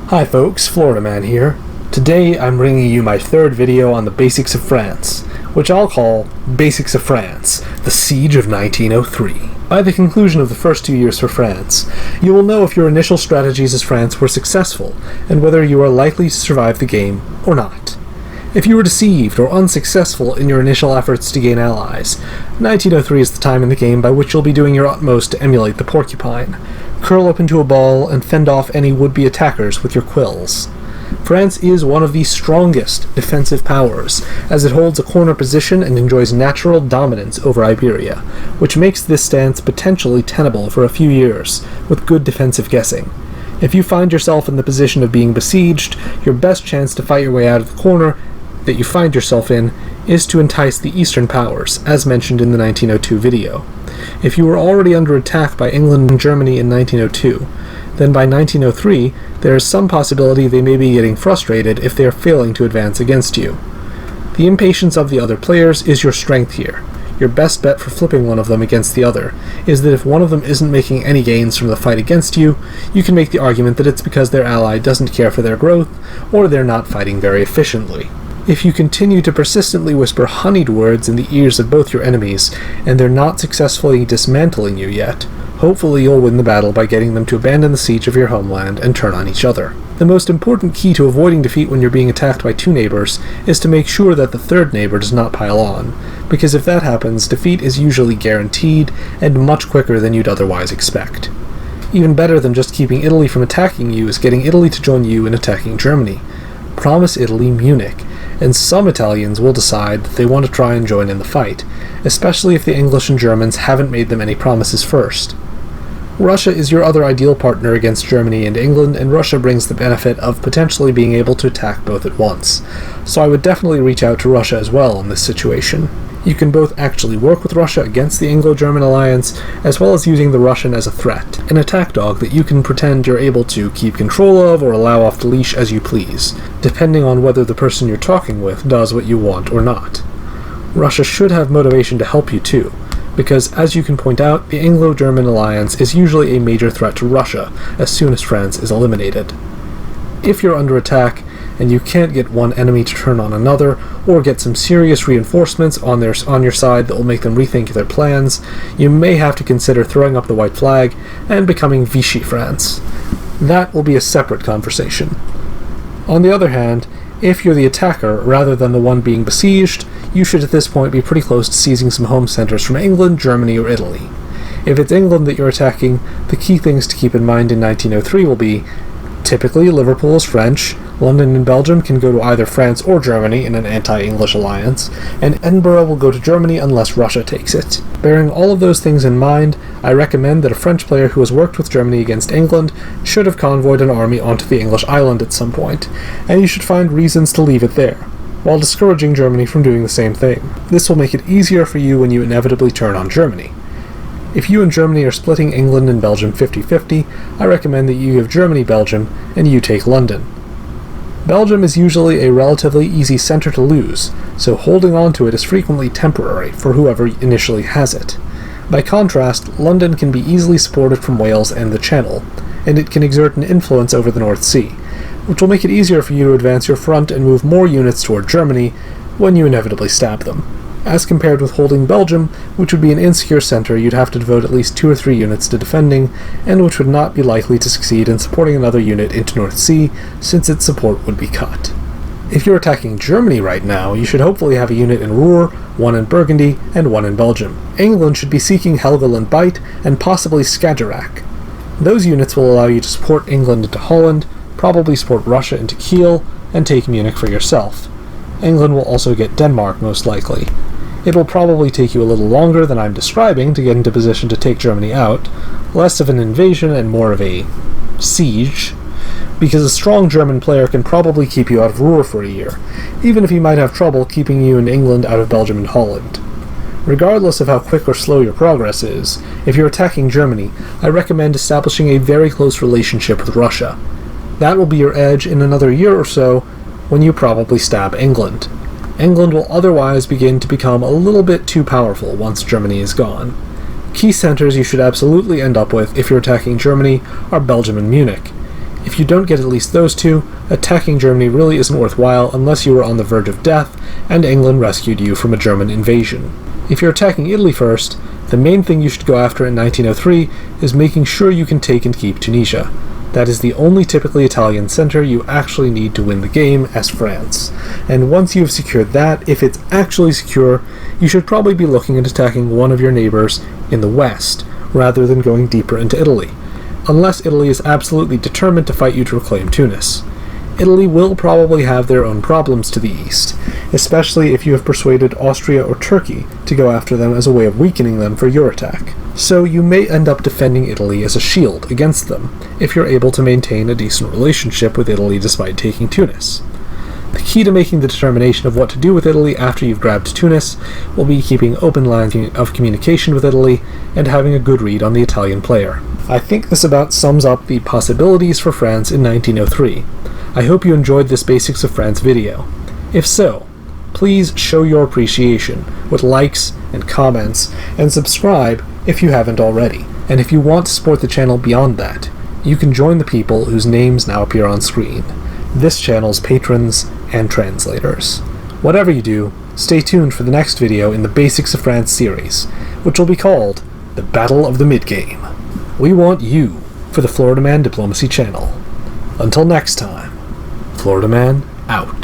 Hi folks, Florida Man here. Today I'm bringing you my third video on the basics of France, which I'll call Basics of France, the Siege of 1903. By the conclusion of the first 2 years for France, you will know if your initial strategies as France were successful, and whether you are likely to survive the game or not. If you were deceived or unsuccessful in your initial efforts to gain allies, 1903 is the time in the game by which you'll be doing your utmost to emulate the porcupine. Curl up into a ball and fend off any would-be attackers with your quills. France is one of the strongest defensive powers, as it holds a corner position and enjoys natural dominance over Iberia, which makes this stance potentially tenable for a few years, with good defensive guessing. If you find yourself in the position of being besieged, your best chance to fight your way out of the corner that you find yourself in is to entice the Eastern powers, as mentioned in the 1902 video. If you were already under attack by England and Germany in 1902, then by 1903 there is some possibility they may be getting frustrated if they are failing to advance against you. The impatience of the other players is your strength here. Your best bet for flipping one of them against the other is that if one of them isn't making any gains from the fight against you, you can make the argument that it's because their ally doesn't care for their growth, or they're not fighting very efficiently. If you continue to persistently whisper honeyed words in the ears of both your enemies, and they're not successfully dismantling you yet, hopefully you'll win the battle by getting them to abandon the siege of your homeland and turn on each other. The most important key to avoiding defeat when you're being attacked by two neighbors is to make sure that the third neighbor does not pile on, because if that happens, defeat is usually guaranteed and much quicker than you'd otherwise expect. Even better than just keeping Italy from attacking you is getting Italy to join you in attacking Germany. Promise Italy Munich, and some Italians will decide that they want to try and join in the fight, especially if the English and Germans haven't made them any promises first. Russia is your other ideal partner against Germany and England, and Russia brings the benefit of potentially being able to attack both at once, so I would definitely reach out to Russia as well in this situation. You can both actually work with Russia against the Anglo-German alliance, as well as using the Russian as a threat, an attack dog that you can pretend you're able to keep control of or allow off the leash as you please, depending on whether the person you're talking with does what you want or not. Russia should have motivation to help you too, because as you can point out, the Anglo-German alliance is usually a major threat to Russia as soon as France is eliminated. If you're under attack, and you can't get one enemy to turn on another, or get some serious reinforcements on your side that will make them rethink their plans, you may have to consider throwing up the white flag and becoming Vichy France. That will be a separate conversation. On the other hand, if you're the attacker rather than the one being besieged, you should at this point be pretty close to seizing some home centers from England, Germany, or Italy. If it's England that you're attacking, the key things to keep in mind in 1903 will be: typically, Liverpool is French, London and Belgium can go to either France or Germany in an anti-English alliance, and Edinburgh will go to Germany unless Russia takes it. Bearing all of those things in mind, I recommend that a French player who has worked with Germany against England should have convoyed an army onto the English island at some point, and you should find reasons to leave it there, while discouraging Germany from doing the same thing. This will make it easier for you when you inevitably turn on Germany. If you and Germany are splitting England and Belgium 50-50, I recommend that you give Germany Belgium and you take London. Belgium is usually a relatively easy center to lose, so holding on to it is frequently temporary for whoever initially has it. By contrast, London can be easily supported from Wales and the Channel, and it can exert an influence over the North Sea, which will make it easier for you to advance your front and move more units toward Germany when you inevitably stab them. As compared with holding Belgium, which would be an insecure center you'd have to devote at least 2 or 3 units to defending, and which would not be likely to succeed in supporting another unit into North Sea, since its support would be cut. If you're attacking Germany right now, you should hopefully have a unit in Ruhr, one in Burgundy, and one in Belgium. England should be seeking Helgoland and Bight, and possibly Skagerrak. Those units will allow you to support England into Holland, probably support Russia into Kiel, and take Munich for yourself. England will also get Denmark, most likely. It will probably take you a little longer than I'm describing to get into position to take Germany out, less of an invasion and more of a siege, because a strong German player can probably keep you out of Ruhr for a year, even if he might have trouble keeping you and England out of Belgium and Holland. Regardless of how quick or slow your progress is, if you're attacking Germany, I recommend establishing a very close relationship with Russia. That will be your edge in another year or so, when you probably stab England. England will otherwise begin to become a little bit too powerful once Germany is gone. Key centers you should absolutely end up with if you're attacking Germany are Belgium and Munich. If you don't get at least those two, attacking Germany really isn't worthwhile unless you were on the verge of death and England rescued you from a German invasion. If you're attacking Italy first, the main thing you should go after in 1903 is making sure you can take and keep Tunisia. That is the only typically Italian center you actually need to win the game as France. And once you have secured that, if it's actually secure, you should probably be looking at attacking one of your neighbors in the west, rather than going deeper into Italy, unless Italy is absolutely determined to fight you to reclaim Tunis. Italy will probably have their own problems to the east, especially if you have persuaded Austria or Turkey to go after them as a way of weakening them for your attack. So you may end up defending Italy as a shield against them, if you're able to maintain a decent relationship with Italy despite taking Tunis. The key to making the determination of what to do with Italy after you've grabbed Tunis will be keeping open lines of communication with Italy and having a good read on the Italian player. I think this about sums up the possibilities for France in 1903. I hope you enjoyed this Basics of France video. If so, please show your appreciation with likes and comments, and subscribe if you haven't already. And if you want to support the channel beyond that, you can join the people whose names now appear on screen, this channel's patrons and translators. Whatever you do, stay tuned for the next video in the Basics of France series, which will be called The Battle of the Midgame. We want you for the Florida Man Diplomacy channel. Until next time, Florida Man out.